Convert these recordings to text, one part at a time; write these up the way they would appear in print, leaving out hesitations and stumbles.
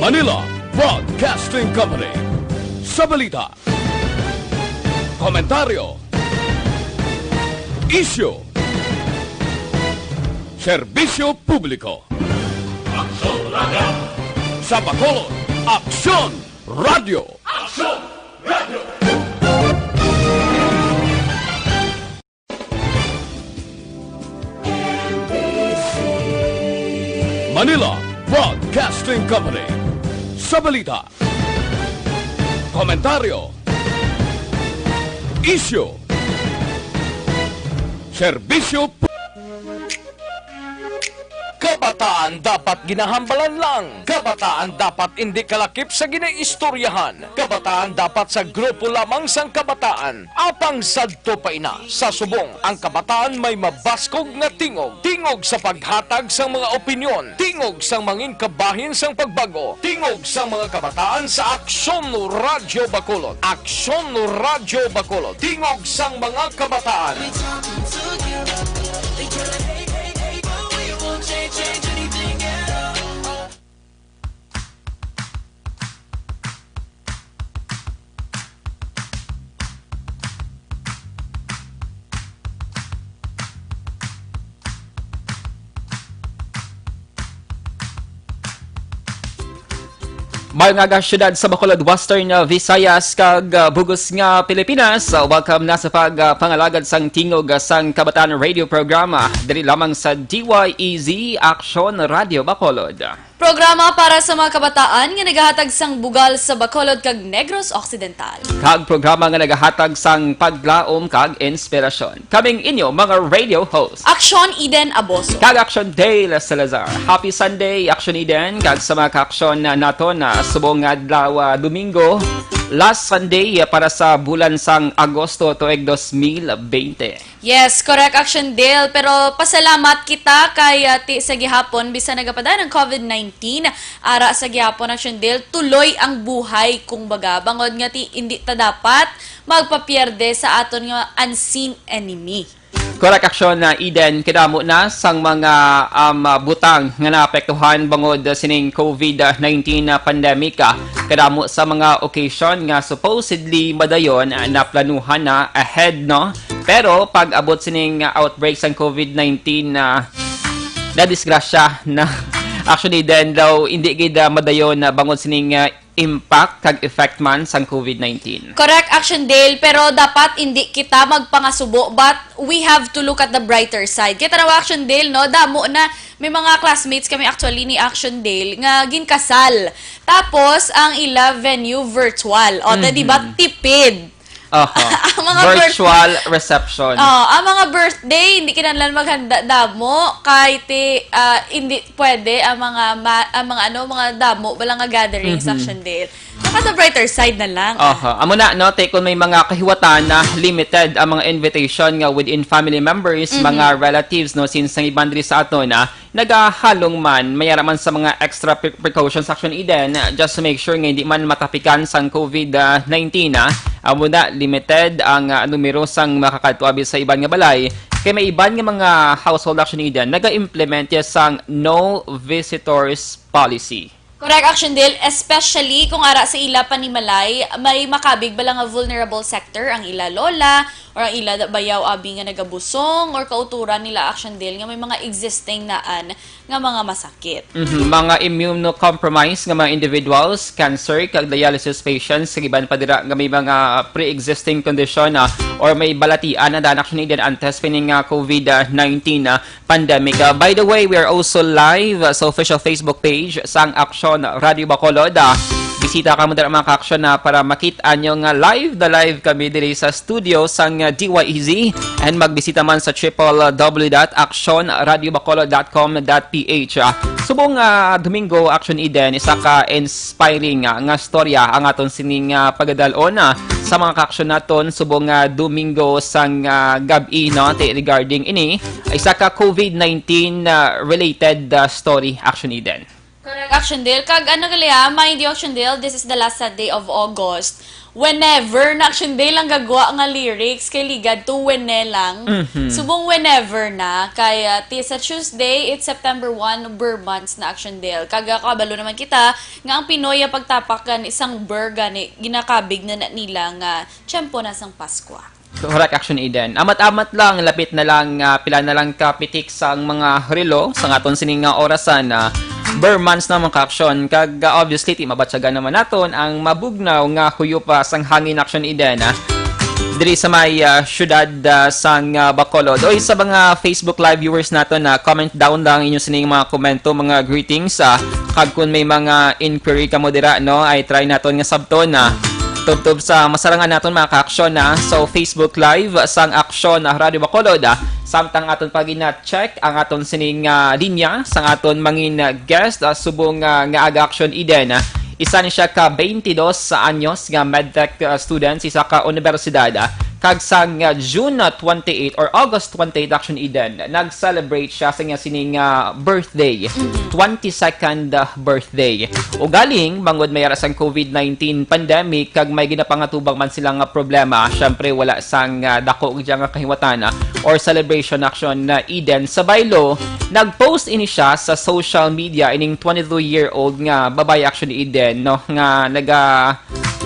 Manila Broadcasting Company. Sa balita, komentaryo, isyu, serbisyo publiko. Aksyon Radio! Sa Bacolod, Aksyon Radio! Aksyon Radio! Manila Broadcasting Company. Sa balita, komentaryo, isyu, serbisyo publiko. Kabataan dapat ginahambalan lang. Kabataan dapat hindi kalakip sa ginaistoryahan. Kabataan dapat sa grupo lamang sang kabataan. Apang sadto pa ina. Sa subong, ang kabataan may mabaskog nga tingog. Tingog sa paghatag sang mga opinyon. Tingog sang mangin kabahin sang pagbago. Tingog sang mga kabataan sa Aksyon no Radyo Bacolod. Aksyon no Radyo Bacolod. Tingog sang mga kabataan. Change anything at all. Mga syudad sa Bacolod, Western Visayas kag Bugos nga Pilipinas, welcome na sa pagpangalagad sang tingog sang kabataan radio programa diri lamang sa DYEZ Aksyon Radio Bacolod. Programa para sa mga kabataan nga nagahatag sang bugal sa Bacolod kag Negros Occidental. Kag programa nga nagahatag sang paglaom kag inspirasyon. Kaming inyo mga radio hosts. Aksyon Eden Aboso. Kag Aksyon Dale Salazar. Happy Sunday, Aksyon Eden. Kag sa mga ka-aksyon nato na subong adlaw Domingo. Last Sunday para sa bulan sang Agosto tuig 2020. Yes, correct Action Dale. Pero pasalamat kita kay sa gihapon bisa nagapada ng COVID-19 ara sa gihapon Action Dale tuloy ang buhay kung baga bangod nga ti hindi ta dapat magpapierde sa aton nga unseen enemy. Correct Action na Eden, kidamo na sang mga butang nga naapektuhan bangod sining COVID-19 pandemic. Kadamo sa mga occasion nga supposedly madayon na planuhan na ahead, no? Pero pag abot sining outbreak sang COVID-19 na disgrasya na actually then daw hindi gid madayon na bangod sining impact kag effect man sang COVID-19. Correct Action Dale, pero dapat hindi kita magpangasubo but we have to look at the brighter side. Kita na Action Dale, no? Damo na may mga classmates kami actually ni Action Dale nga ginkasal. Tapos ang ila venue virtual. O, di ba tipid? Virtual reception. Ang mga birthday, hindi kinahanglan maghanda damo kahit hindi pwede ang mga damo wala nga gatherings Action Dale. Naka the brighter side na lang. Amo na no, take on may mga kahiwatan na limited ang mga invitation nga within family members, mga relatives no since ang iban diri sa ato na nagahalong man mayaraman sa mga extra precautions Action Eden just to make sure nga hindi man matapikan sang COVID-19 amo na limited ang numero sang makakatuabi sa iban nga balay kay may iban nga mga household Action Eden naga-implement sang no visitors policy. Correct Action Dale, especially kung ara sa ila panimalay, may makabig ba lang nga vulnerable sector ang ila lola or ang ila bayaw abi nga nagabusong or kauturan nila Action Dale nga may mga existing naan nga mga masakit. Mga immunocompromised nga mga individuals, cancer kag dialysis patients, giban pa dira nga may mga pre-existing condition or may balatian na danak Action Eden antes pining COVID-19 pandemic. By the way, we are also live sa official Facebook page sang Aksyon Radio Bacolod. Bisita ka mo dira mga ka-aksyon para makita nyo nga live kami diri sa studio sang DYEZ and magbisita man sa www.actionradiobacolod.com.ph. Subong Domingo Action Eden isa ka inspiring nga storya ang aton sining pagadalon sa mga ka-aksyon naton subong Domingo sang gabi no regarding ini isa ka COVID-19 related story Action Eden. Correct Action Dale. Kag ano kaya, mind you Action Dale, this is the last Sunday of August. Whenever na Action Dale ang gagawa nga lyrics kay ligad to wene lang. Subong whenever na. Kaya sa Tuesday, it's September 1, Burr months na Action Dale. Kaga kabalo naman kita nga ang Pinoy ang pagtapakan isang Burr gani ginakabig na nila nga tiyempo na sang Pasko. Correct, Action Eden. Amat-amat lang, lapit na lang, pila na lang kapitik sa mga relo, sa aton sining orasan na Burr months na mga ka-action. Kag obviously, mabatsagan naman naton ang mabugnaw nga huyo pa sang hangin, Action Eden. Diri sa may syudad sang Bacolod. Oy, sa mga Facebook Live viewers naton na comment down lang inyo sining mga komento, mga greetings. Kag kung may mga inquiry ka mo dira, no, ay try naton nga sabton na tubtob sa masarangan naton mga ka-aksyon na so Facebook Live sang Aksyon Radio Bacolod samtang aton pagina-check ang aton sining linya sang aton mangin guest subong nga aga Action Eden. Isa ni siya ka 22 anyos nga medtech student isa ka universidad kag sang June 28 or August 28 Action Eden nag-celebrate siya sa sining birthday 22nd birthday o galing bangod mayara sang COVID-19 pandemic kag may ginapangatubang man silang problema syempre wala sang dako nga kahiwatan or celebration Action Eden sa baylo nag-post ini siya sa social media ining 22-year-old nga babae Action Eden no nga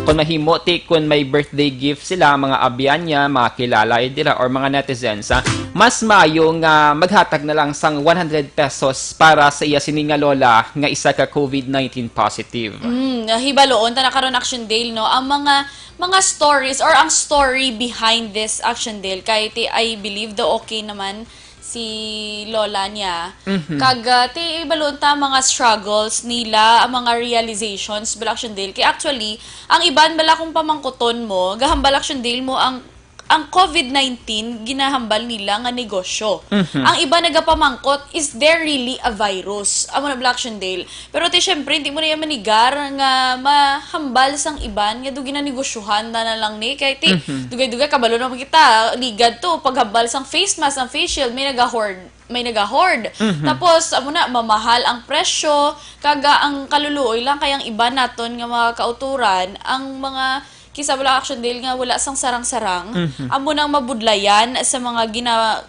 kung mahimo kung may birthday gift sila mga abyan niya, mga kilala dira or mga netizens, mas maayo nga maghatag na lang sang 100 pesos para sa iya sining nga lola nga isa ka COVID-19 positive. Hibaloon ta nakaroon Action Dale no ang mga stories or ang story behind this Action Dale kay I believe okay naman si lola niya. Kag ibalon ta mga struggles nila, ang mga realizations bala Action Dale. Kaya actually, ang iban bala kung pamangkuton mo, gahambal Action Dale mo ang COVID-19 ginahambal nila nga negosyo. Ang iba nagapamangkot, is there really a virus? Amo na Black Dale. Pero syempre, hindi mo na yan manigar nga mahambal sang iban nga do ginanegosyohan na lang ni. Kaya dugay-dugay kabalo naman kita. Ligad to, paghambal sang face mask, ang face shield, may nagahord. Tapos, amo na, mamahal ang presyo, kaga ang kaluluoy lang, kaya ang iba naton nga mga kauturan, ang mga kisa wala Action Dale nga wala sang sarang-sarang. Amo nang mabudlayan sa mga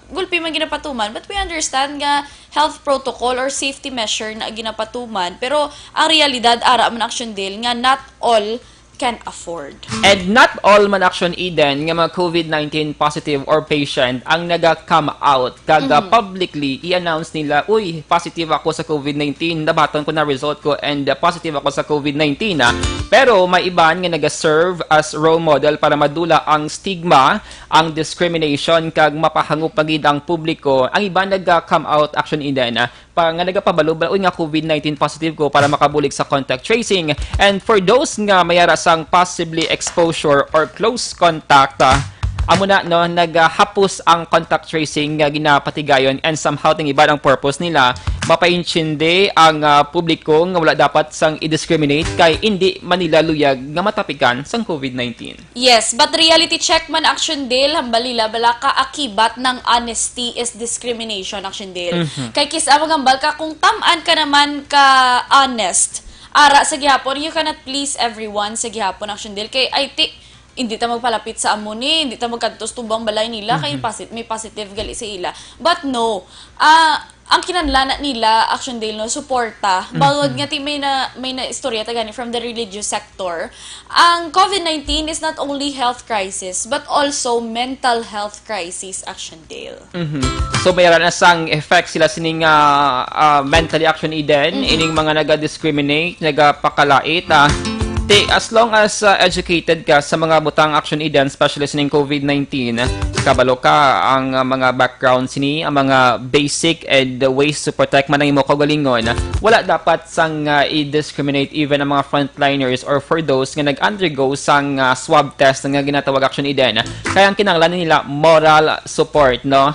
gulpi man ginapatuman. But we understand nga health protocol or safety measure na ginapatuman. Pero ang realidad ara man Action Dale nga not all can afford. And not all man Action Eden nga mga COVID-19 positive or patient ang naga-come out kag publicly i-announce nila, uy, positive ako sa COVID-19, nabaton ko na result ko and positive ako sa COVID-19 Pero may iban nga naga-serve as role model para madula ang stigma, ang discrimination kag mapahangop pagid ang publiko. Ang iban naga-come out Action Eden pa nga nagapabalo uy nga COVID-19 positive ko para makabulig sa contact tracing. And for those nga mayara sang possibly exposure or close contact, amo na no naghapos ang contact tracing nga ginapatigayon and somehow ting iba ang purpose nila mapainchinde ang publiko nga wala dapat sang i-discriminate kay hindi manila luyag nga matapikan sang COVID-19. Yes, but reality check man Action Dale hambalila bala ka akibat ng honesty is discrimination Action Dale. Kay kisa magambal ka kung tamaan ka naman ka honest ara sa gihapon you cannot please everyone sa gihapon Action Dale kay I think hindi ta magpalapit sa amo ni, hindi ta magkantos tubang balay nila, kay may positive gali sa ila. But no, ang kinanlana nila, Action Dale, no, suporta. Bawag nga may na istorya ta gani from the religious sector. Ang COVID-19 is not only health crisis, but also mental health crisis, Action Dale. So mayroon na sang effect sila sining mentally Action Eden, ining mga naga-discriminate, nagapakalait, as long as educated ka sa mga butang Action Eden, especially sa COVID-19, kabalo ka ang mga background sini, ang mga basic and ways to protect man ang imo kaugalingon, wala dapat sang i-discriminate even ang mga frontliners or for those nga nag-undergo sang swab test nga ginatawag Action Eden. Kaya ang kinahanglan nila moral support, no?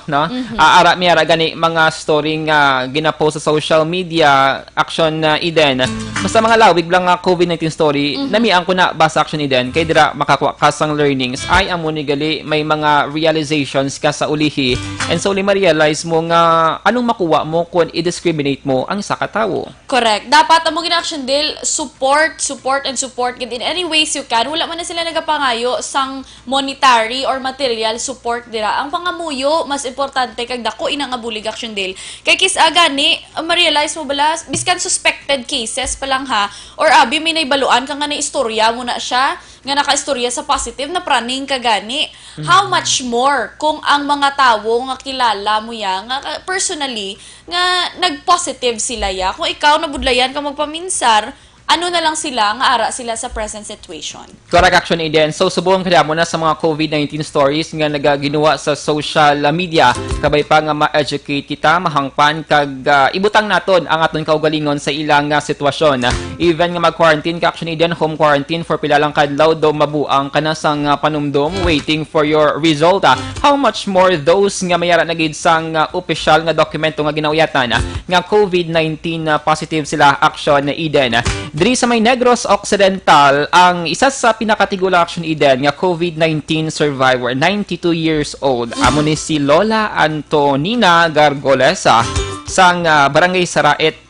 Ara miyara gani mga story nga ginapost sa social media Action Eden. Basta mga lawig lang nga COVID-19 story, namiang ko na basa action iden kay dira makakuha ka sang learnings ay amo ni gali may mga realizations ka sa ulihi and so ma-realize mo nga anong makuha mo kung i-discriminate mo ang isa ka tawo. Correct. Dapat ang mga action deal, support, and support in any ways you can. Wala man na sila nagapangayo sang monetary or material support dira. Ang pangamuyo, mas importante kag dako ina nga bulig action deal. Kay kis gani, ma-realize mo bala, biskan suspected cases pa lang ha, or abi may naibaluan ka nga na istorya mo na siya, nga naka-istorya sa positive na praning ka gani. How much more kung ang mga tawo nga kilala mo ya, nga personally, nga nag-positive sila ya. Kung ikaw nabudlayan ka magpaminsar, ano na lang sila, nga ara sila sa present situation. Correct action iden. So subukan kada mo na sa mga COVID-19 stories nga nagaginawa sa social media kabay pa nga ma-educate kita, mahangpan kag ibutang naton ang aton kaugalingon sa ilang sitwasyon. Even nga mag-quarantine ka action iden, home quarantine for pila lang kadlaw do mabuang kana sang panumdom waiting for your result. How much more those nga mayara na gid sang opisyal nga dokumento nga ginauyatan nga COVID-19 positive sila action iden. Diri sa may Negros Occidental, ang isa sa pinakatigula action iden nga COVID-19 survivor, 92 years old, amo ni si Lola Antonina Gargolesa sang barangay Saraet,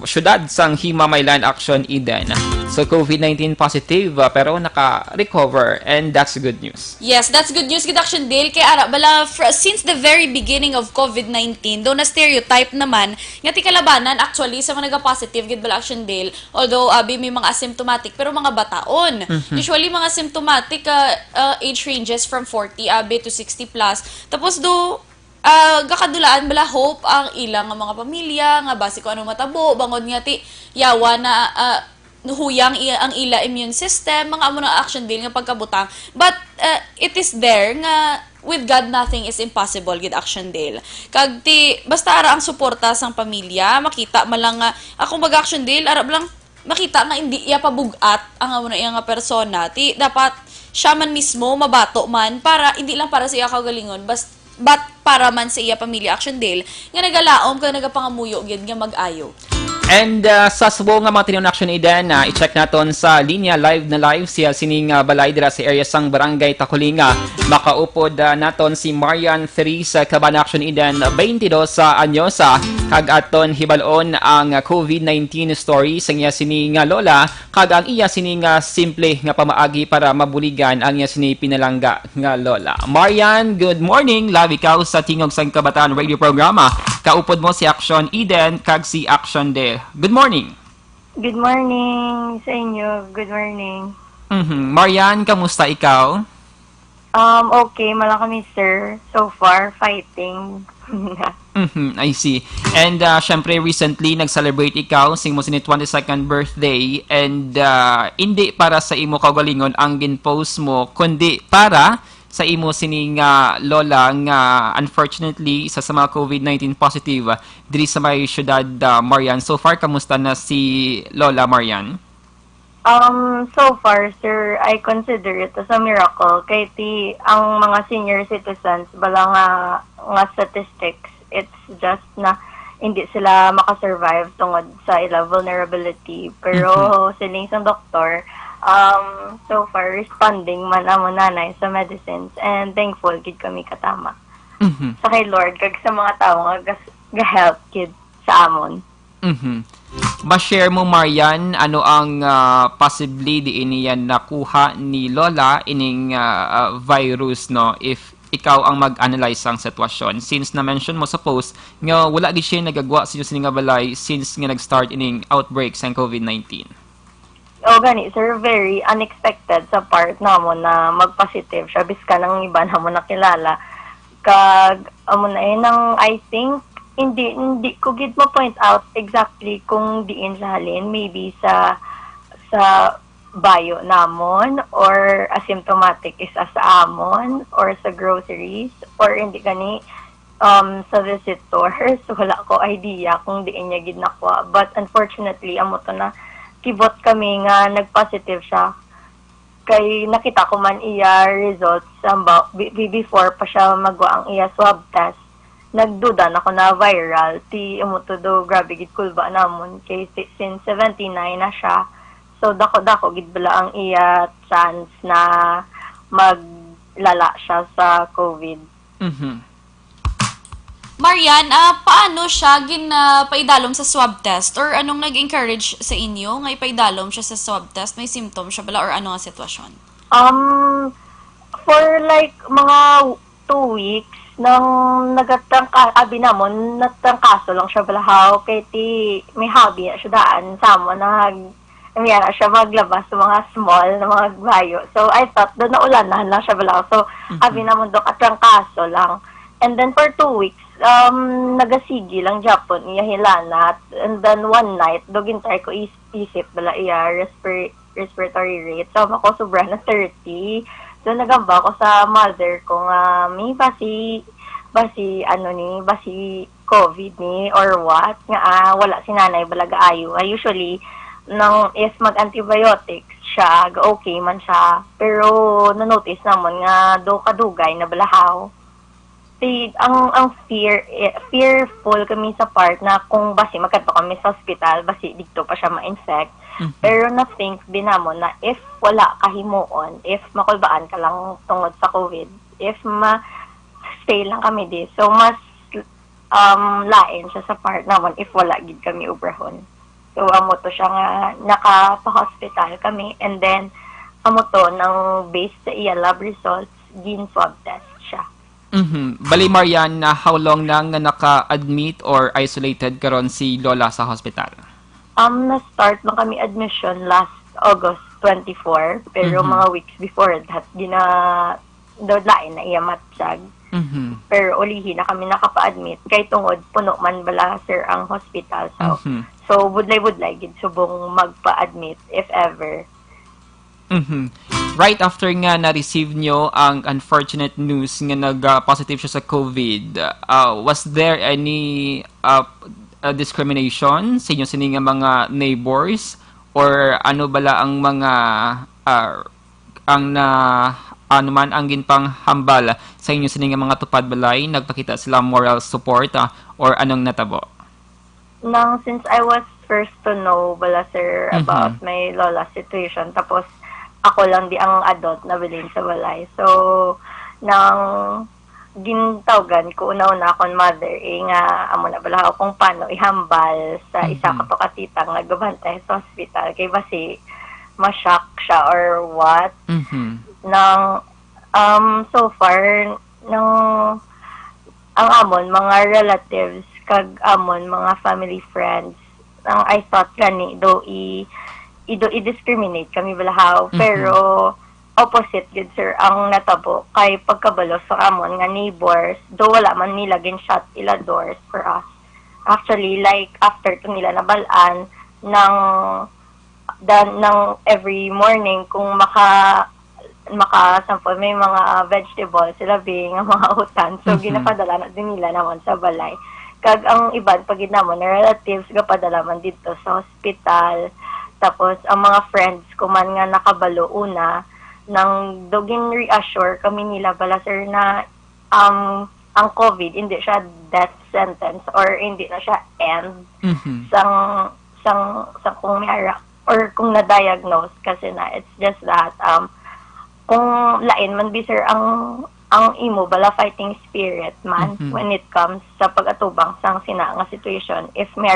syudad sang Himamaylan action iden. So COVID-19 positive pero naka-recover and that's good news. Yes, that's good news, good action deal. Kaya ara, bala, since the very beginning of COVID-19, though na stereotype naman, nga ti kalabanan actually sa mga nag-positive, gid bala action deal, although abi may mga asymptomatic, pero mga bataon. Usually mga symptomatic age ranges from 40 abi to 60 plus. Tapos do gakadulaan bala hope ang ilang nga mga pamilya nga base ko ano matabo bangod nga ti yawa na huyang ang ila immune system, mga amo na action deal nga pagkabutang, but it is there nga with God nothing is impossible gid action deal. Kag ti basta ara ang suporta sang pamilya, makita malang akong mag-action deal ara lang makita nga hindi iya pabugat ang amo na iya nga persona, ti dapat siya man mismo mabato man para hindi lang para sa iya kaugalingon but para man sa iya pamilya action deal nga nagalaom ka nagapangamuyo gid nga mag-ayo. And sa subo nga mga tinunong action iden, i-check naton sa linya live na live siya sining balay dira sa area sang Barangay Takulinga. Makaupod naton si Marian 3 sa Kaban action iden 22 sa Anyosa. Kag aton hibalon ang COVID-19 story sa iya sining lola kag ang iya sining simple nga pamaagi para mabuligan ang iya sining pinalangga nga lola. Marian, good morning. Love ikaw sa Tingog sang Kabataan radio programa. Kaupod mo si Action Eden kag si Action Dale. Good morning. Good morning sa inyo. Good morning. Marian, kamusta ikaw? Okay, malakami sir. So far, fighting. I see. And syempre recently nag-celebrate ikaw sing mo sini 22nd birthday and hindi para sa imo kaugalingon ang gin-post mo kundi para sa imo sining lola nga unfortunately isa sa mga COVID-19 positive diri sa may syudad Marian. So far kamusta na si Lola Marian? So far sir, I consider it as a miracle kay ti ang mga senior citizens bala nga statistics, it's just na hindi sila makasurvive tungod sa ila vulnerability pero siling sang doktor so far responding man amo nanay sa medicines and thankful gid kami katama sa kay Lord kag sa mga tawo nga ga-help kid sa amon. Ma-share mo Marian ano ang possibly di iniyan nakuha ni Lola ining virus no if ikaw ang mag-analyze ang sitwasyon since na-mention mo sa post nga wala gid siya nagagwa sa sining balay since nga nag-start ining outbreak sa COVID-19. Gani, sir, very unexpected sa part namon na mag-positive siya. Biska nang iba namon nakilala. Kag, amo na yun ang, I think, hindi ko gid ma-point out exactly kung diin sa halin. Maybe sa bio namon or asymptomatic isa sa amon or sa groceries or hindi gani sa visitors. Wala ko idea kung diin niya gid nakuha. But unfortunately, amo to na kibot kami nga nag-positive siya. Kay nakita ko man iya results before pa siya magwa ang iya swab test. Nagduda na ko na viral. Ti umuto do grabe gid kulba namon kay since 79 na siya. So dako gid bala ang iya chance na maglala siya sa COVID. Marian, paano siya paidalom sa swab test? Or anong nag-encourage sa inyo nga ipaidalom siya sa swab test? May symptom siya bala or ano ang sitwasyon? For like mga 2 weeks nang abi namon natangkaso lang siya balahaw kay ti may hobby na siya daan samo na na siya maglabas sa mga small na mga bayo. So I thought doon na ulanan lang siya balahaw. So abi namon do katrangkaso lang. And then for 2 weeks nagasigi lang Japon iya hilanat. And then one night dogin tayo ko isip bala iya respiratory rate. So ako sobra na 30. So nagamba ko sa mother ko nga may basi COVID ni or what nga wala si nanay balaga ayo. Usually nang if mag-antibiotics siya okay man siya pero na-notice namon nga do kadugay na balahaw. Ang fearful kami sa part na kung basi magkadto kami sa hospital basi dito pa siya ma-infect. Pero na-think din namon na if wala kahimuon, if makulbaan ka lang tungod sa COVID, if stay lang kami di, so mas lain siya sa part namon if wala gid kami ubrahon. So amo to siya nga naka-hospital kami and then amo to nang based sa iya lab results, gin swab test siya. Bali Marian, how long nang naka-admit or isolated karon si Lola sa hospital? Na-start lang kami admission last August 24, pero mga weeks before that, lain na iya matsyag. Pero ulihin na kami nakapa-admit, kay tungod puno man bala sir ang hospital. So budlay-budlay, gid subong magpa-admit if ever. Right after nga na-receive nyo ang unfortunate news nga nag-positive siya sa COVID, was there any discrimination sa inyo sining mga neighbors or ano bala ang mga ang ginpang hambal sa inyo sining mga tupad balay nagpakita sila moral support or anong natabo? Since I was first to know bala sir about my lola situation, tapos ako lang di ang adult na bilin sa balay. So nang gintawgan ko una-una akong mother nga amo na bala kung paano ihambal sa isa ka to katitang nagbabantay sa hospital kay basi ma-shock siya or what. Nang so far nang ang amon mga relatives kag amon mga family friends nang I thought gani do i-discriminate kami balahaw pero opposite gid sir ang natabo kay pagkabalo sa amon nga neighbors do wala man nila ginshot ila doors for us. Actually like after to nila nabalaan ng every morning kung sample may mga vegetables sila being mga utan so ginapadala na din nila naman sa balay kag ang iban pag namon na relatives gapadala man dito sa hospital. Tapos ang mga friends ko man nga nakabalo una nang doging reassure kami nila bala sir na ang COVID hindi siya death sentence or hindi na siya end sang kung may or kung na-diagnose kasi na it's just that kung lain man bi sir ang imo bala fighting spirit man when it comes sa pag-atubang sang sina nga situation if may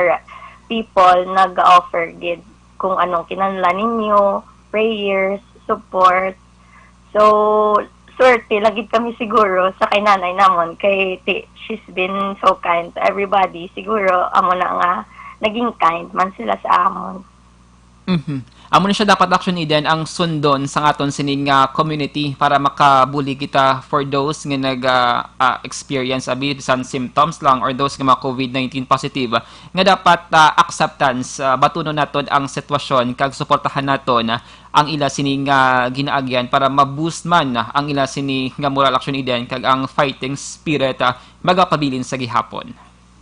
people nag-offer gid kung anong kinahanglan ninyo, prayers, support. So, swerte, lagid kami siguro sa kay nanay namon kay she's been so kind to everybody. Siguro, amo na nga, naging kind man sila sa amon. Amo na siya dapat action iden ang sundon sa aton sining community para makabuli kita for those nga nag-experience abi bisan symptoms lang or those nga mga COVID-19 positive nga dapat acceptance batunon naton ang sitwasyon kag suportahan naton ang ila sining ginaagyan para ma-boost man ang ila sini nga moral action iden kag ang fighting spirit magapabilin sa gihapon.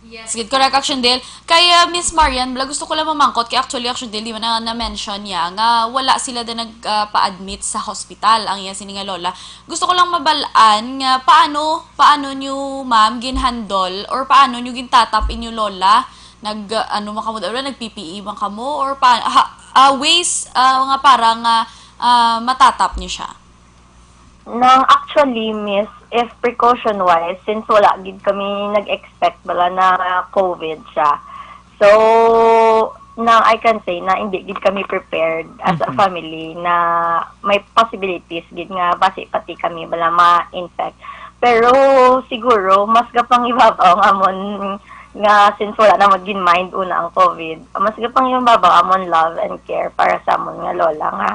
Yes, good. Correct, Action Dale. Kaya, Miss Marian, gusto ko lang mamangkot kay actually, Action Dale, di ba na-mention niya nga wala sila din nagpa-admit sa hospital ang iya sininga lola. Gusto ko lang mabalaan nga paano nyo, ma'am, ginhandol or paano nyo gintatap inyo lola? Nag-PPE man kamo or ways nga parang matatap niyo siya? Nang actually, miss, if precaution-wise, since wala gid kami nag-expect bala na COVID siya. So, na I can say na hindi gid kami prepared as a family na may possibilities gid nga basi pati kami bala ma-infect. Pero siguro mas gapang ibabaw ang amon nga since wala na magin mind una ang COVID. Mas gapang ibabaw amon love and care para sa amon nga lola nga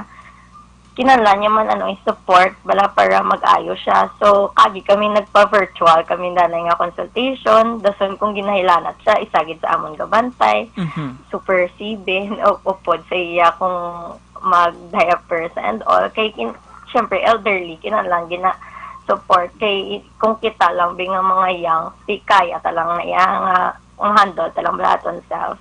kinahanglan niya man i-support bala para mag-ayo siya. So, kagi kami nagpa-virtual, kami nanay nga consultation, dason kung ginahilanat siya, isagid sa amon gabantay, super sibe, upod sa iya kung mag-diapers and all. Kay, syempre, elderly, kinahanglan support. Kay, kung kita lang, nga mga young, kaya talang na iya nga, ang handle talang balaton self.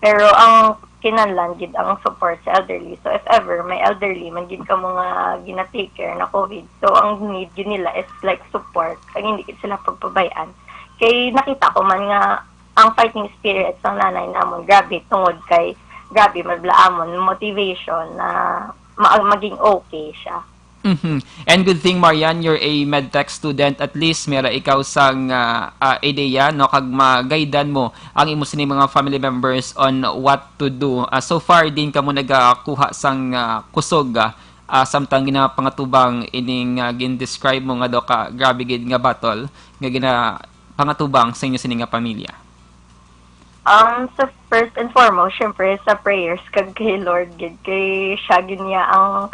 Pero, ang kinahanglan gid ang support sa elderly. So if ever may elderly man gid ka mga gina-take care na COVID, so ang need gid nila is like support, kag hindi gid sila pagpabayaan. Kay nakita ko man nga ang fighting spirit ng nanay namon grabe tungod kay grabe madlaamon motivation na maging okay siya. And good thing, Marian, you're a medtech student. At least, mera ikaw sang ideya, no? Kag ma-guidean mo ang imo sini mga family members on what to do. So far, din ka mo nagakuha sang kusog, samtang ginapangatubang ining gin-describe mo nga do ka grabe gid nga battle nga ginapangatubang sa inyo sini nga pamilya. So first and foremost, syempre sa prayers kag kay Lord gid kay siya gid niya ang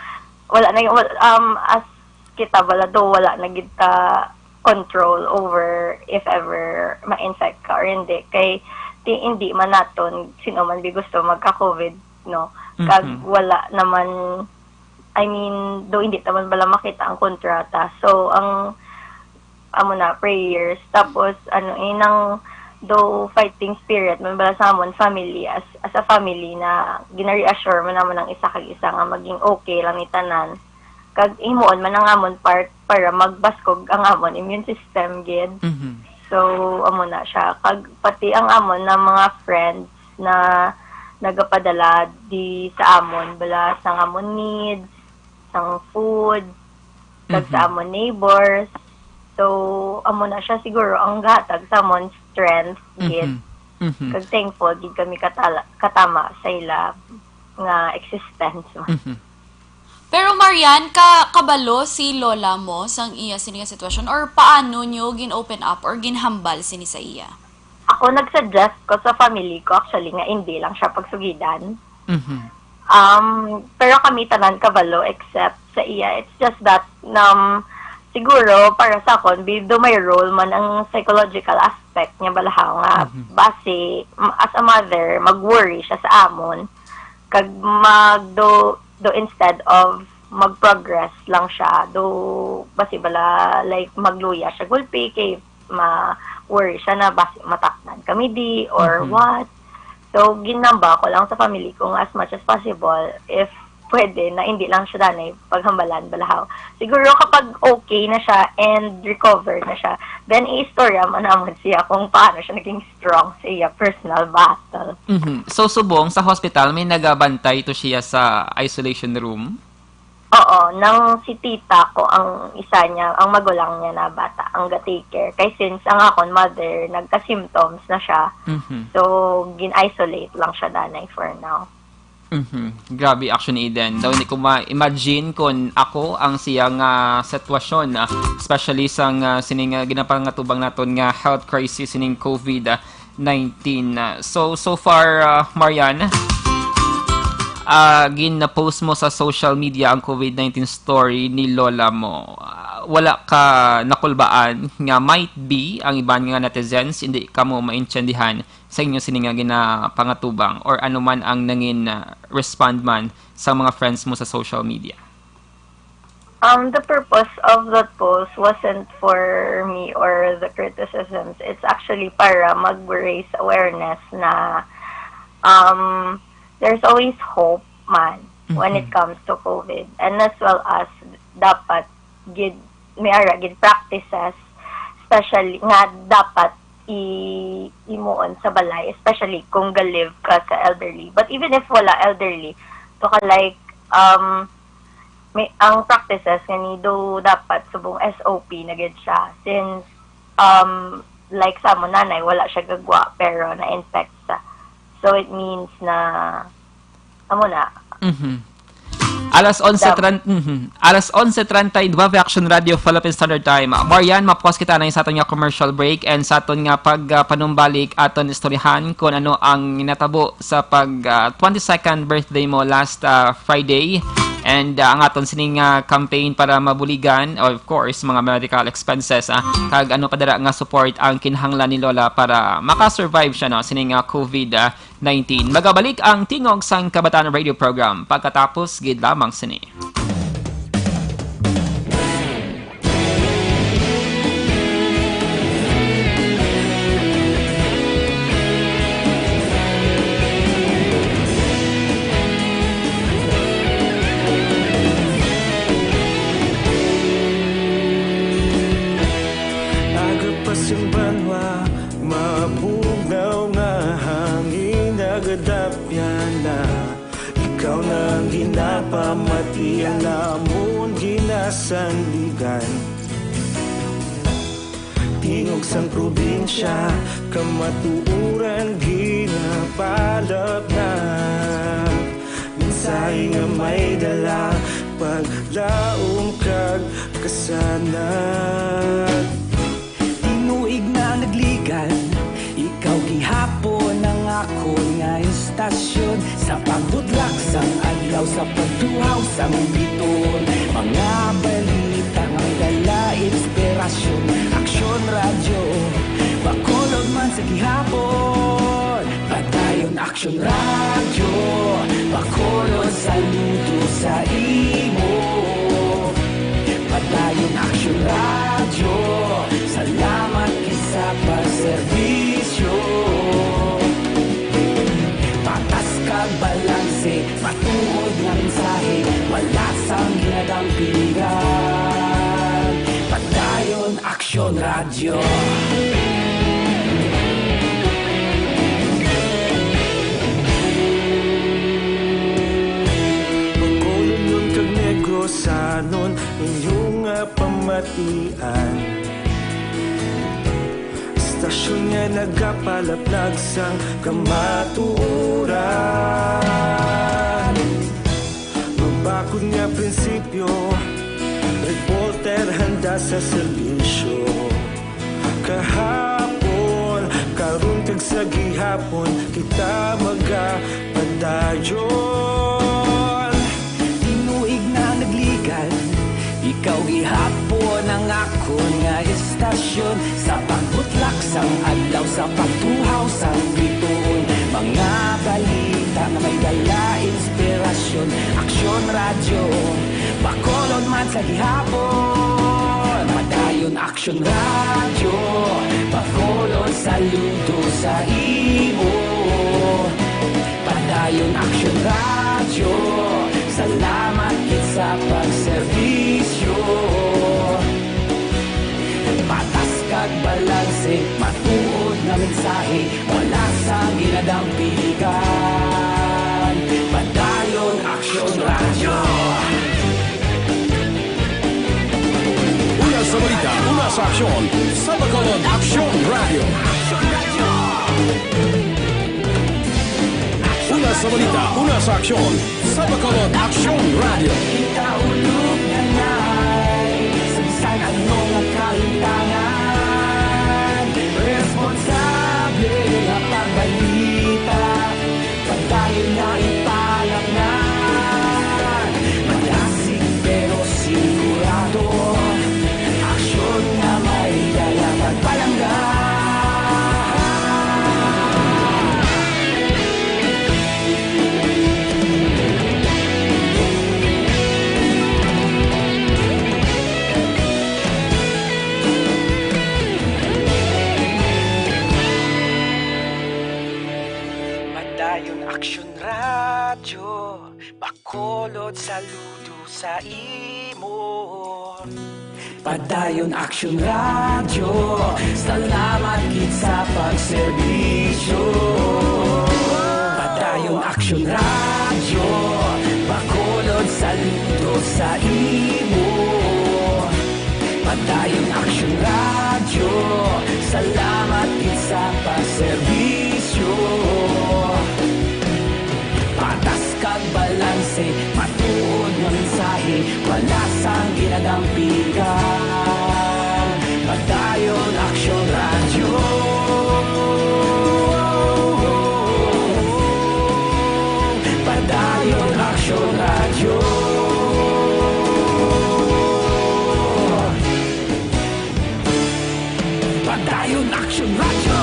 wala na as kita wala na kita control over if ever ma-infect ka or hindi kay hindi man naton sino man bi gusto magka-COVID no kag wala naman I mean do hindi naman bala makita ang kontrata so ang amo na prayers tapos inang do fighting spirit man bala sa amon family as a family na gina-reassure man naman ang isa kag isa nga maging okay lang ni tanan kag himuon man ang amon part para magbaskog ang amon immune system gid so amo na siya kag pati ang amon na mga friends na nagapadala di sa amon bala sa amon needs sang food kag sa amon neighbors. So, amo na siya siguro ang gatag sa amon strength gid. Kag thankful gid kami katama sa ila nga existence. Pero Marian, kabalo si lola mo sang iya sini nga sitwasyon or paano nyo gin-open up or ginhambal sini sa iya? Ako nag-suggest ko sa family ko actually nga hindi lang siya pagsugidan. Pero kami tanan kabalo except sa iya. It's just that siguro, para sa akon, do may role man ang psychological aspect niya balahaw nga. Base, as a mother, mag-worry siya sa amon. Kag do instead of mag-progress lang siya, base bala, like, magluya siya gulpi, kay ma-worry siya na base mataknan kami di, or what. So, ginamba ko lang sa family kung as much as possible, if pwede na hindi lang siya danay paghambalan balahaw. Siguro kapag okay na siya and recovered na siya, then i-istorya man naman siya kung paano siya naging strong sa iya personal battle. So, subong, sa hospital, may nagabantay to siya sa isolation room? Oo, nang si tita ko, ang isa niya, ang magulang niya na bata, ang ga-take care. Kaya since ang akong mother, nagka-symptoms na siya, so, gin-isolate lang siya danay for now. Grabe action Eden. Daw hindi ko ma-imagine kung ako ang siyang sitwasyon, especially sa sining ginapangatubang naton nga health crisis sining COVID-19. So far, Marian, gina-post mo sa social media ang COVID-19 story ni lola mo. Wala ka nakulbaan nga might be ang iban nga netizens hindi ka mo maintindihan sa inyo sining nga ginapangatubang or ano man ang nangin respond man sa mga friends mo sa social media? The purpose of that post wasn't for me or the criticisms. It's actually para mag-raise awareness na there's always hope man when it comes to COVID. And as well as dapat may practices, especially nga dapat imuon sa balay, especially kung galive ka sa elderly. But even if wala elderly, to ka like may ang practices kanido dapat subong SOP na gid siya since like sa mo nanay wala siya gagwa pero na-infect sa. So it means na amo na. Alas 11:32 Action Radio Philippine Standard Time. Marian, mapos kita na sa aton nga commercial break and sa aton nga panumbalik aton istoryahan kung ano ang natabo sa 22nd birthday mo last Friday. And ang aton sining campaign para mabuligan, of course, mga medical expenses, kag ano padara nga support ang kinahanglan ni Lola para makasurvive siya no sining COVID-19. Magabalik ang tingog sang Kabataan Radio Program pagkatapos gid lamang sini. Ikaw nang ginapamati ang namon ginasandigan. Tingog sang probinsya kamatuuran ginapalap na. Minsay nga may dala paglaong kag kasanag. Tinuig na nagligan ikaw gihapon ang ako nga istasyon sa pagbutlak sang adlaw sa pagtuhaw sang biton. Mga balita nga may dala inspirasyon. Aksyon radyo bakolod man sa gihapon. Padayon Aksyon radyo bakolod saludo sa imo. Padayon Aksyon radyo salamat kisa pagserbisyo. Patas kag balanse matuod nga mensahe wala sang ginadampingan. Padayon Aksyon radyo. Pagkulong nun kag negosanon inyong pamatian. Istasyon nga nagapalaplag sang kamatuuran. Mabakod nga prinsipyo, reporter handa sa serbisyo. Kahapon, karon kag sa gihapon, kita magapadayon. Tinuig na nagligan, ikaw gihapon ang ako nga istasyon sa pagbutlak sang adlaw sa pagtuhaw sang biton. Mga balita nga may dala inspirasyon. Aksyon radyo bakolod man sa gihapon. Padayon Aksyon radyo bakolod saludo sa imo. Padayon Aksyon radyo salamat kit sa pagserbisyo. Patas kag balanse matuod nga mensahe wala sang ginadampingan. Padayon Aksyon radyo. Una sa balita, una sa aksyon, sa Bacolod Aksyon Radio. Una sa balita, una sa aksyon, sa Bacolod Aksyon Radio. Kita ulog na na'y sabisan ano nga kalintangan. Responsable na pagbalita padayon na ipalak na. Malasig pero sigurado aksyon na may dala pagpalanggan. Padayon Aksyon radyo bakolod saludo sa imo. Padayon Aksyon radyo salamat kit sa pagserbisyo. Padayon Aksyon radyo sa imo. Padayon Action Radio, salamat sa paserbisyo. Patas kag balanse, matuod nga mensahe, wala sang ginagampikan. Padayon Action Radio. Padayon Action Radio. Padayon Action Radio.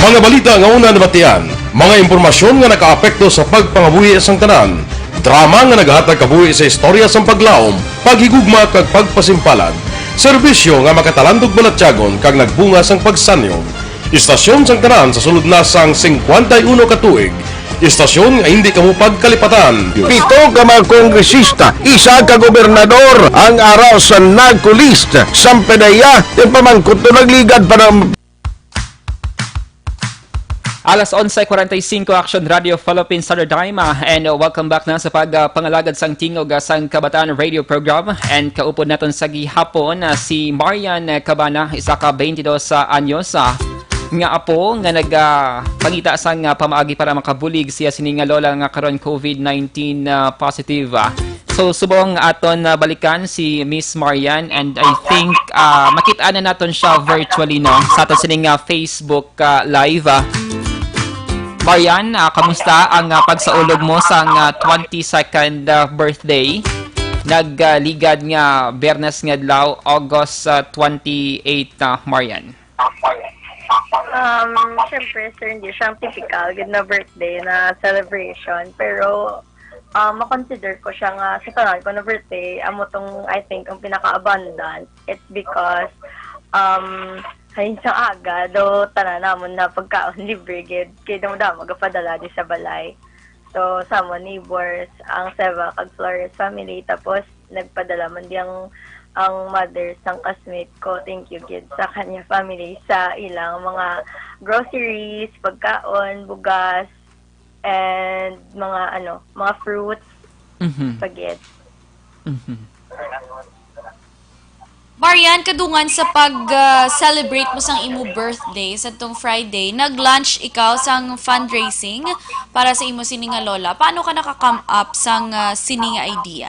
Mga balita nga una nabatian, mga impormasyon nga nakaapekto sa pagpangabuhi sang tanan, drama nga naghatag kabuhi sa istorya sang paglaom, paghigugma kag pagpasimpalan, serbisyo nga makatalandog balatyagon kag nagbunga sang pagsanyog, istasyon sang tanan sa sulod na sang 51 ka tuig, istasyon nga hindi kamupag kalipatan. 7 ka mga kongresista, 1 ka gobernador ang araw sa nagkulist sa pedaya yung pamangkot na nagligad para Alas 11:45 Action Radio Philippines Standard Time and welcome back na sa pagpangalagad sang tingog sang Kabataan Radio Program and kaupod naton sa gihapon si Marian Cabana, isa ka 22 anyos nga apo nga nagpangita sang pamaagi para makabulig siya sini nga lola nga karon COVID-19 positive. So subong aton balikan si Miss Marian and I think makita na naton siya virtually no sa aton sining Facebook live. Marian, kamusta ang pagsaulog mo sa 22nd birthday? Nagligad nga Bernes nga adlaw, August 28, Marian. Siyempre, sir, hindi siyang typical good na birthday na celebration. Pero, makonsider ko siya nga sa tanan ko na birthday, amo tong, I think, ang pinaka-abundant. It's because, hayin sa aga, do tanan namon na pagkaon libre gid kay damo magapadala di sa balay. So sa mo neighbors ang Seva kag Flores family tapos nagpadala man diyang ang mother sang classmate ko. Thank you gid sa kanya family sa ilang mga groceries, pagkaon, bugas and mga fruits. Pagit. Marian, kadungan sa pag-celebrate mo sang imo birthday sa tong Friday, nag-lunch ikaw sang fundraising para sa imo sini nga lola. Paano ka naka-come up sang sini nga idea?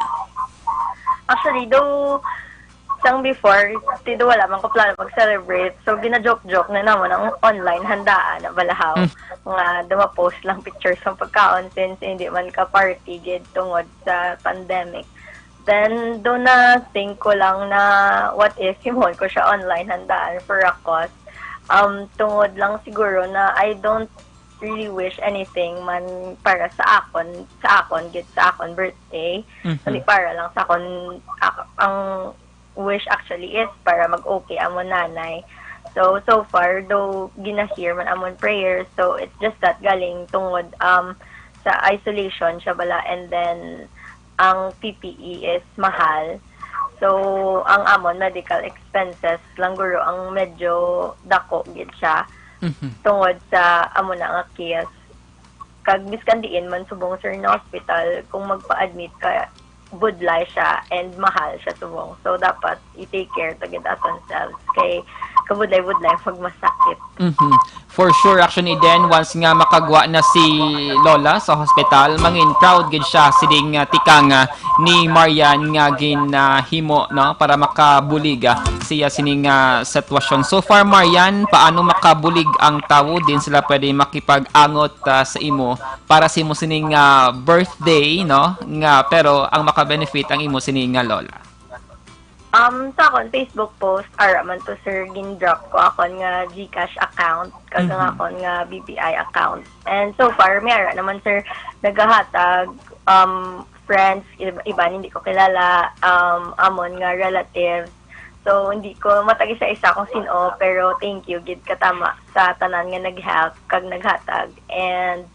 Actually, though, sang before, tido wala man ko plano mag-celebrate. So, gina-joke-joke na naman ang online handaan na balahaw. Mga dumapost lang pictures ng pagkaon since hindi man ka party gid tungod sa pandemic. Then, doon na think ko lang na what if himon ko siya online handaan for a cause. Tungod lang siguro na I don't really wish anything man para sa akon birthday. Hindi para lang sa akon, ang wish actually is para mag-okay amon nanay. So far, though ginahir man amon prayer, so it's just that galing tungod sa isolation siya bala and then ang PPE is mahal. So, ang amon medical expenses lang guro ang medyo dako gid siya. Tungod sa amon na nga case. Kag biskan diin man subong sir na hospital kung magpa-admit ka budlay siya and mahal siya subong. So, dapat i-take care to get aton selves kay kabudlay-budlay pag masakit. For sure, actually then, once nga makagwa na si Lola sa hospital, mangin proud gid siya sining tikang ni Marian nga ginahimo no para makabulig siya sining sitwasyon. So far, Marian, paano makabulig ang tawo din sila pwede makipag-angot sa imo para sa imo sining birthday no nga pero ang maka-benefit ang imo sining Lola. Sa akon Facebook post ara man to sir gin-drop ko akon nga GCash account kag nga akon nga BPI account. And so far may ara naman sir nagahatag friends iba hindi ko kilala amon nga relatives. So hindi ko matagi sa isa kung sino pero thank you gid katama sa tanan nga nag-help kag naghatag and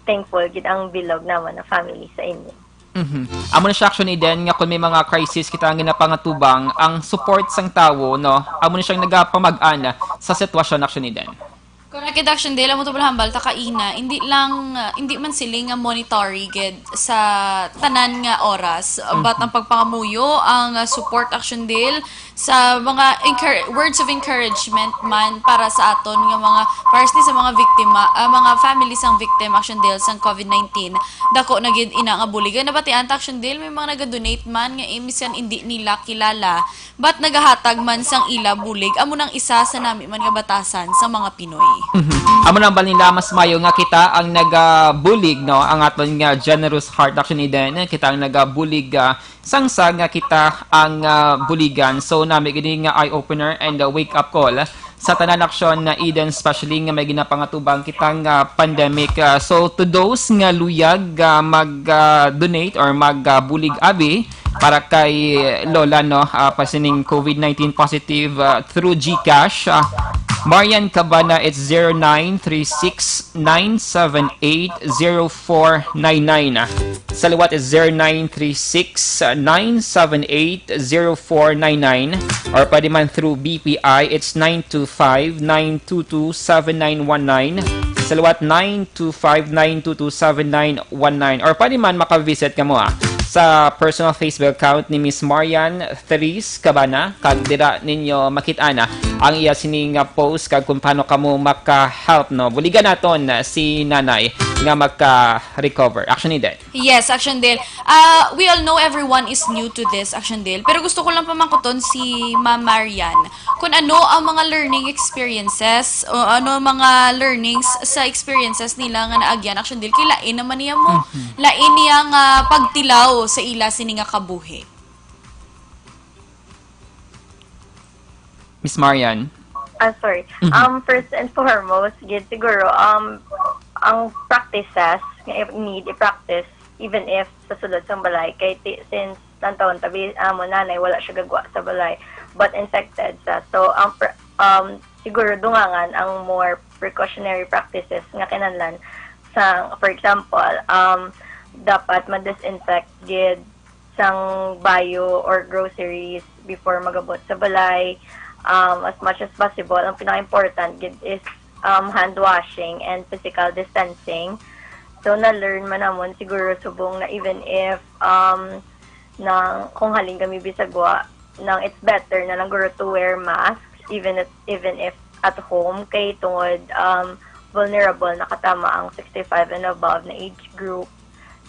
thankful gid ang bilog naman na family sa inyo. Amo na siya actually din nga kung may mga crisis kita ang ginapangatubang ang support sang tawo no. Amo na siyang nagapamag-ana sa sitwasyon actually din. Correct action dela mo to hambal ta kaina hindi lang hindi man sila nga monetary gid sa tanan nga oras but ang pagpangamuyo ang support action deal sa mga words of encouragement man para sa aton nga mga firstly sa mga biktima mga families ang victim action deal sa COVID-19 dako na gid ina nga buligan nabatian ta action deal may mga naga-donate man nga imisan hindi nila kilala but nagahatag man sang ila bulig amo nang isa sa nami man nga batasan sa mga Pinoy. Amo nang nila mas mayo nga kita ang nagabulig no ang aton nga generous heart actually din kita ang nagabulig sangsa nga kita ang buligan so nami gini nga eye opener and wake up call sa tanan aksyon na Eden especially nga may ginapangatubang kitang pandemic so to those nga luyag mag-donate or mag-bulig abi para kay Lola no pasining COVID-19 positive through GCash Marian Cabana, it's 0936-978-0499. Salawat is 0936-978-0499. Or pwede man through BPI, it's 925-922-7919. Salawat 925-922-7919. Or pwede man makavisit ka mo sa personal Facebook account ni Miss Marian Therese Cabana kag dira ninyo makita na ang iya sining post kag kung paano kamo maka-help no buligan naton si nanay nga maka-recover action ni Yes, Action Dale. We all know everyone is new to this, Action Dale. Pero gusto ko lang pamangkuton si Ma'am Marian. Kung ano ang mga learning experiences, o ano mga learnings sa experiences nila nga naagyan, Action Dale. Kaya lain naman niya mo. Lain niya nga pagtilaw sa ila sini nga kabuhi. Miss Marian. Sorry. First and foremost, siguro, ang practices nga need i-practice even if sa sulod sa balay kay since tantaon tabi mo nanay wala siya gagwa sa balay but infected sa so siguro dungangan ang more precautionary practices nga kinahanglan sa for example dapat ma-disinfect gid sang bayo or groceries before magabot sa balay as much as possible ang pinaka-important gid is hand washing and physical distancing. So na-learn man namon siguro subong na even if na kung halin kami bisagwa nang it's better na lang guro to wear masks even if at home kay tungod vulnerable nakatama ang 65 and above na age group.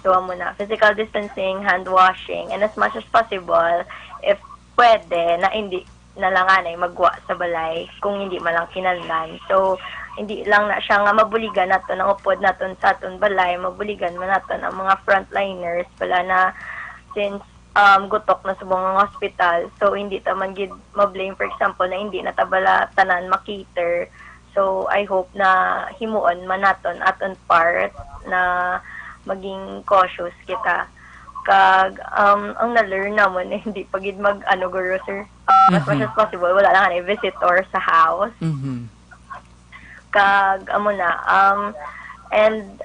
So amo na physical distancing, hand washing and as much as possible if pwede na hindi na lang anay magwa sa balay kung hindi man lang kinahanglan. So hindi lang na siya nga mabuligan naton ang upod naton sa aton balay, mabuligan man naton ang mga frontliners pala na since gutok na subong ang hospital. So hindi ta man gid ma-blame for example na hindi na tabala tanan makiter. So I hope na himuon man naton aton part na maging cautious kita. Kag ang na-learn namon hindi pagid mag guro sir as much as possible wala lang ani visitor sa house. Kag amo na and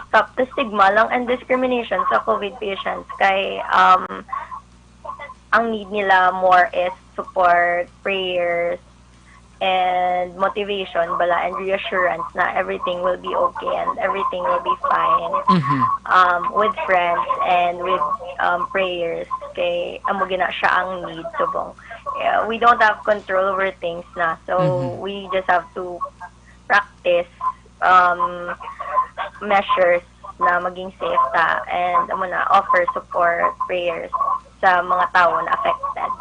stop the stigma lang and discrimination sa COVID patients kay ang need nila more is support, prayers and motivation bala and reassurance na everything will be okay and everything will be fine with friends and with prayers kay amo gina siya ang need subong we don't have control over things na so we just have to practice measures na maging safe ta and amo na offer support prayers sa mga tao na affected.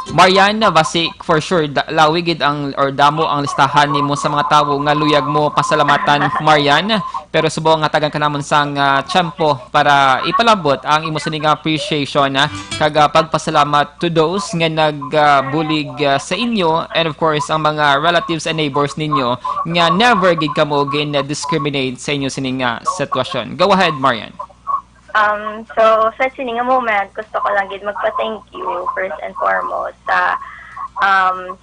Marian, basic for sure lawigid ang or damo ang listahan nimo sa mga tawo nga luyag mo pasalamatan Marian pero subo nga tagan kanamon sang tiyempo para ipalabot ang imo sining appreciation kag pagpasalamat to those nga nagbulig sa inyo and of course ang mga relatives and neighbors ninyo nga never gid kamo discriminate sa inyo sining sitwasyon. Go ahead, Marian. So sa sining moment gusto ko lang gid magpa-thank you first and foremost sa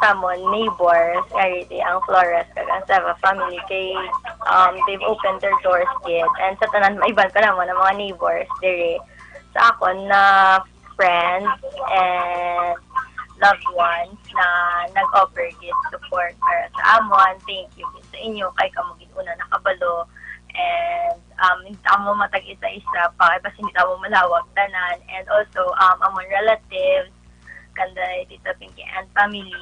samon neighbors kay ang Flores kag ang Seva family kay they've opened their doors kid and sa tanan maiban pa naman ang mga neighbors dire sa akon na friends and loved ones na nag-offer gid support para sa amon. Thank you gid sa inyo kay kamo gid una nakabalo and hindi mo matag isa-isa pa kasi hindi mo malawag tanan and also amon relatives kanday Tita Pinky and family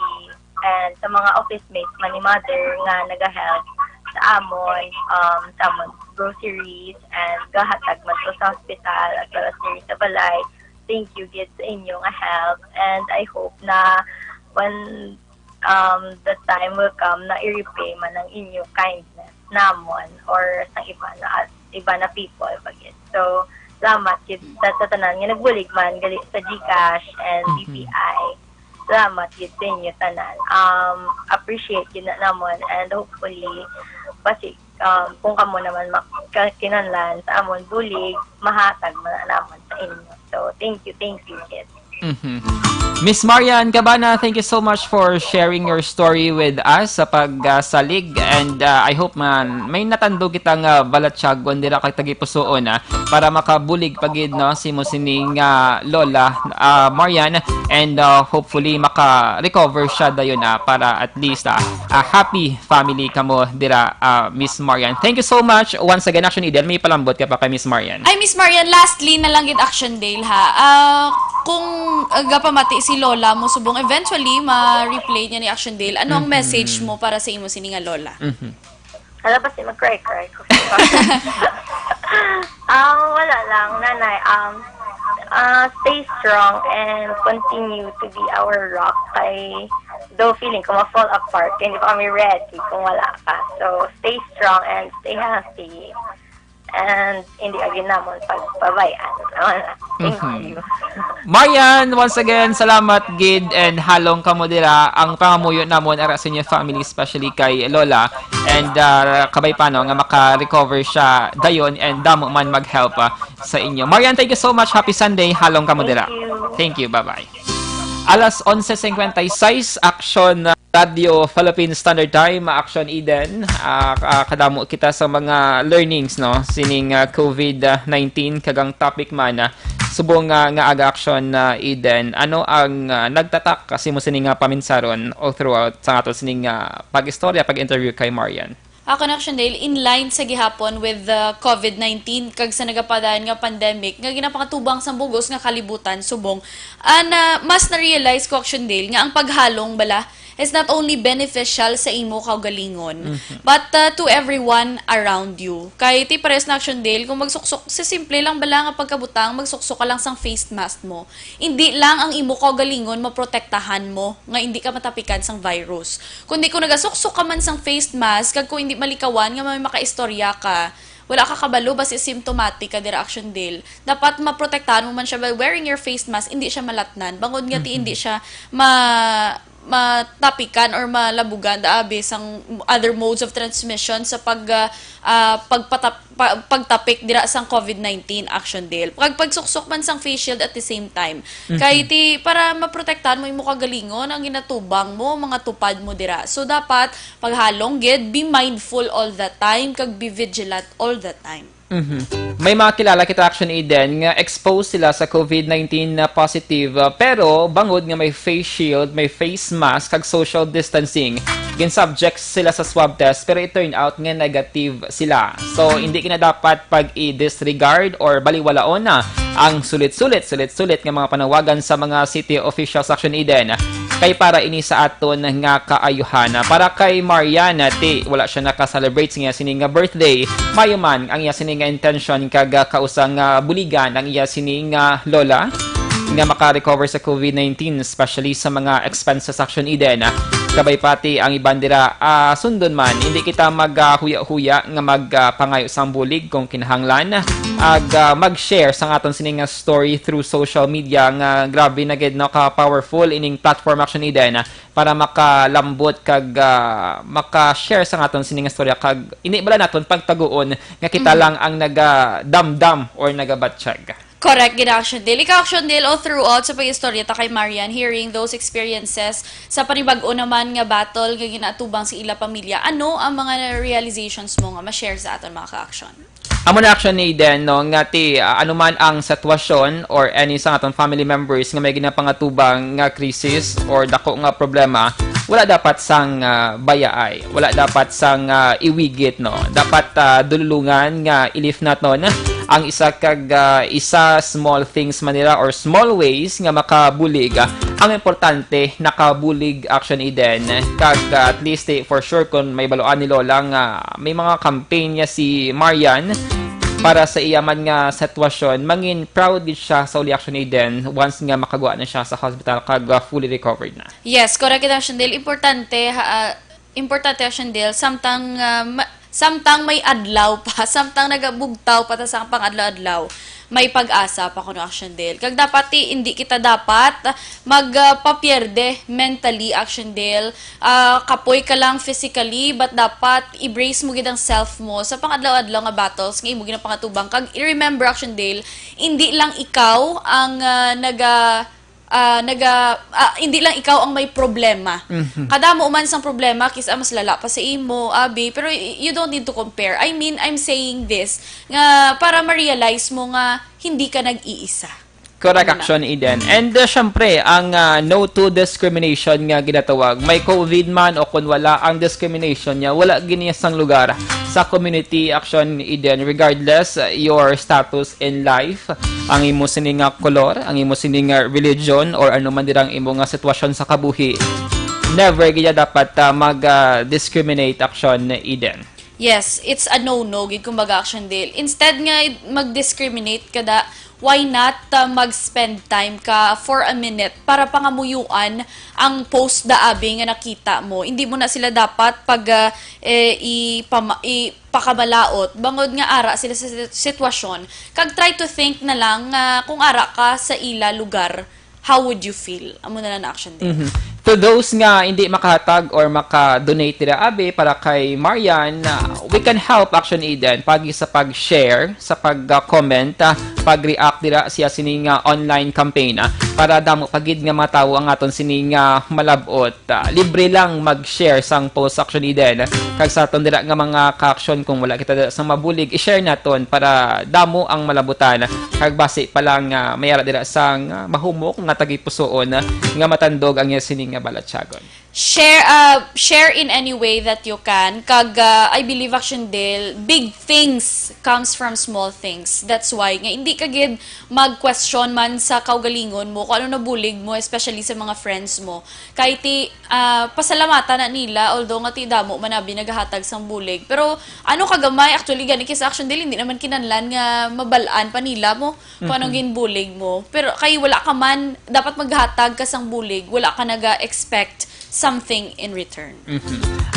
and sa mga office mates man ni mother nga nagahelp sa amon groceries and gahatag man to sa hospital as well as diri sa balay. Thank you gid sa inyo nga help and I hope na when the time will come na i-repay man ang inyo kindness namon or sa iba na people bagit. So salamat gid sa tanan nga nagbulig man gali sa GCash and BPI. Salamat gid sa inyo tanan. Appreciate gid na namon and hopefully basi kung kamo naman kinahanglan sa amon bulig mahatag man na namon sa inyo. So thank you kid. Miss Marian Cabana, thank you so much for sharing your story with us sa pagsalig and I hope man may natando kitang balatsyag dira kay tagipusoon para makabulig pagid no si mo sining Lola Marian and hopefully maka-recover siya dayon para at least a happy family kamo dira Miss Marian. Thank you so much once again. Action Eden, may palambot ka pa kay Miss Marian. Ay, Miss Marian, lastly na lang gid Action Dale ha. Kung gapamati si Lola mo subong eventually ma-replay niya ni Action Dale, ano ang message mo para sa imo sini nga Lola? Hala ba si mag-cry ko. Wala lang nanay. Stay strong and continue to be our rock kay though feeling ko ma-fall apart kaya hindi pa kami ready kung wala ka. So stay strong and stay healthy and hindi agin namon pagpabayaan. Thank you. Marian, once again, salamat gid and halong kamo dira ang pangamuyo namon ara sa inyo family, especially kay Lola and kabay pano nga maka-recover siya dayon and damo man mag-help sa inyo. Marian, thank you so much. Happy Sunday. Halong kamo dira. Thank you. Bye-bye. Alas 11:56, Action Radio Philippine Standard Time, Action Eden. Kadamo kita sa mga learnings no sining COVID-19 kagang topic man subong nga aga Action Eden. Ano ang nagtatak kasi mo sining paminsaron all throughout sa ato sining pag-istorya, pag-interview kay Marian. Ako na Action Dale, in line sa gihapon with the COVID-19 kag sa nagapadayon nga pandemic nga ginapakatubang sa bugos nga kalibutan subong mas na-realize ko Action Dale nga ang paghalong bala is not only beneficial sa imo kaugalingon but to everyone around you. Kay ti pares na Action Dale kung magsuksok sa simple lang bala nga pagkabutang magsuksok ka lang sang face mask mo. Hindi lang ang imo kaugalingon maprotektahan mo nga hindi ka matapikan sang virus. Kundi kung nagasuksok ka man sang face mask kag kung hindi malikawan nga may makaistorya ka wala ka kabalo basi symptomatic ka dira Action Dale. Dapat maprotektahan mo man siya by wearing your face mask, hindi siya malatnan. Bangod nga ti hindi siya matapikan or malabugan daabi sang other modes of transmission sa pagtapik dira sang COVID-19 Action Dale. Pagsuksok man sang face shield at the same time. Kay ti para maprotektahan mo imong kagalingon ang ginatubang mo, mga tupad mo dira. So dapat paghalong gid be mindful all the time kag be vigilant all the time. May mga kilala kita Action Eden nga exposed sila sa COVID-19 na positive pero bangod nga may face shield, may face mask kag social distancing gin subject sila sa swab test pero it turned out nga negative sila. So hindi kina dapat pag i-disregard or baliwalaon na ang sulit-sulit nga mga panawagan sa mga city officials Action Eden kay para ini sa aton nga kaayuhan. Para kay Mariana wala siya naka-celebrate sa iya sining birthday. Mayo man ang iya sining intention kag kausang buligan ang iya sining Lola nga maka-recover sa COVID-19 especially sa mga expenses Action Eden. Kabay pati ang ibandira sundon man hindi kita maghuya-huya nga magpangayo sang bulig kung kinahanglan ag mag-share sa aton sining story through social media nga grabe na gid no ka powerful ining platform Action Eden para makalambot kag maka-share sa aton sining storya kag ini bala naton pagtaguon nga kita lang ang nagadamdam or nagabatsyag. Correct, gina Action Dale. Ikaw, Action Dale, all throughout sa pag-istorya ta kay Marian, hearing those experiences sa panibag-o naman nga battle, nga ginatubang si ila pamilya, ano ang mga realizations mo nga ma-share sa aton mga ka-action? Amo na action ni Den, no, nga ti, anuman ang sitwasyon or any sa atong family members nga may ginapangatubang nga krisis or dako nga problema, wala dapat sang bayaay, wala dapat sang iwigit, no. Dapat dululungan nga ilif naton ang isa kag isa small things manila or small ways nga makabulig. Ang importante nakabulig action iden kag at least for sure kung may baluan ni Lola nga may mga campaign niya si Marian para sa iyaman nga sitwasyon, mangin proud gid siya sa uli action iden once nga makagawa na siya sa hospital kag fully recovered na. Yes, correct, Action Dale. Importante, Action Dale, samtang may adlaw pa, samtang nagabugtaw pa ta sa pang-adlaw-adlaw, may pag-asa pa kuno Action Dale. Kag dapat hindi kita dapat magpapierde mentally Action Dale. Kapoy ka lang physically, but dapat i-brace mo gid ang self mo sa pang-adlaw-adlaw nga battles nga imo ginapangatubang. Kag i-remember Action Dale, hindi lang ikaw ang hindi lang ikaw ang may problema. Kada mo man sang problema, kisa mas lala pa sa imo, abi, pero you don't need to compare. I mean, I'm saying this nga para ma-realize mo nga hindi ka nag-iisa. Correct action Eden. And syempre, ang no to discrimination nga ginatawag, may COVID man o kung wala ang discrimination niya, wala giniyasang lugar sa community action Eden regardless your status in life, ang imo sining color, ang imo sining religion or ano man dirang imo nga sitwasyon sa kabuhi. Never gid dapat mag-discriminate action Eden. Yes, it's a no-no gid kumbaga Action Dale. Instead nga mag-discriminate kada, why not mag-spend time ka for a minute para pangamuyuan ang post daabi nga nakita mo. Hindi mo na sila dapat pag ipakabalaot. Bangod nga ara sila sa sitwasyon. Kag try to think na lang kung ara ka sa ila lugar, how would you feel? Amo na lang Action Dale. To those nga hindi makahatag or maka-donate nila abi para kay Marian, we can help Action Eden pagi sa pag-share, sa pag-comment, pag-react nila siya sining online campaign para damo pagid nga matawo ang aton sining malabot. Libre lang mag-share sang post Action Eden. Kag sa aton dira nga mga ka-action kung wala kita sa mabulig, i-share naton para damo ang malabutan. Kag base pa lang mayara dira sang mahumok nga tagipusoon nga matandog ang sining nga balatsagon. Share in any way that you can. Kag I believe Action Dale, big things comes from small things. That's why nga hindi ka gid mag-question man sa kaugalingon mo kung ano nabulig mo, especially sa mga friends mo. Kay ti pasalamatan na nila, although nga ti damo manabi naghahatag sang bulig. Pero ano kagamay actually gani kay sa Action Dale, hindi naman kinanlan nga mabalaan pa nila mo kung anong ginbulig mo. Pero kay wala ka man dapat maghatag ka sang bulig, wala ka naga-expect something in return.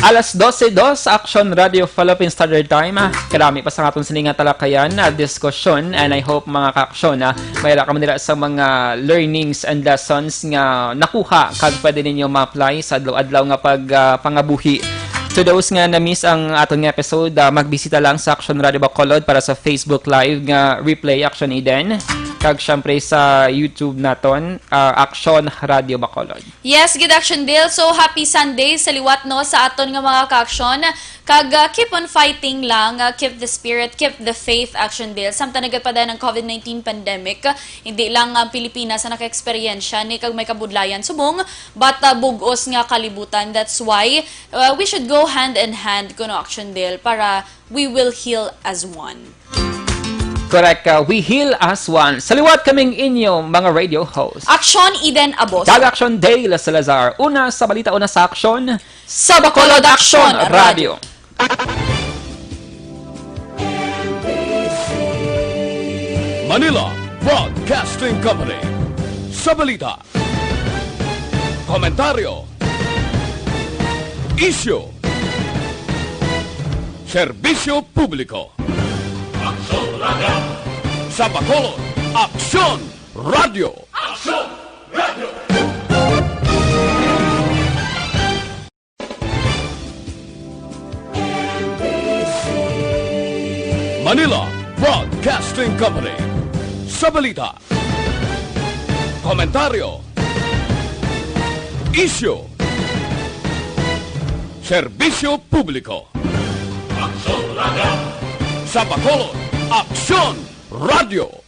Alas 12:02 Action Radio Philippine Standard Time. Karami pa sa aton sining talakayan na diskusyon, and I hope mga ka-aksyon mayra ka man nila sa mga learnings and lessons nga nakuha kag pwede ninyo ma-apply sa adlaw-adlaw nga pangabuhi. To those nga na-miss ang aton nga episode, magbisita lang sa Action Radio Bacolod para sa Facebook Live nga replay Action Eden. Kag syempre sa YouTube naton, Action Radio Bacolod. Yes, good Action Dale. So happy Sunday sa liwat no sa aton nga mga ka-action. Kag keep on fighting lang, keep the spirit, keep the faith Action Dale. Samtang nagpada ng COVID-19 pandemic, hindi lang ang Pilipinas na naka-eksperyensya ni kag may kabudlayan subong, but bugos nga kalibutan. That's why we should go hand in hand kuno Action Dale para we will heal as one. Correct. We heal as one. Saliwat kaming inyong mga radio host. Action Eden Abos. Kag Action Dale Salazar. Una sa balita, una sa action. Sa Bacolod Action Radio. Manila Broadcasting Company. Sa balita, komentaryo, issue, serbisyo publiko. Sa Bacolod, Action Radio. Manila Broadcasting Company. sa balita. Komentaryo. Isyu. Serbisyo publiko. Sa Bacolod, Aksyon Radio.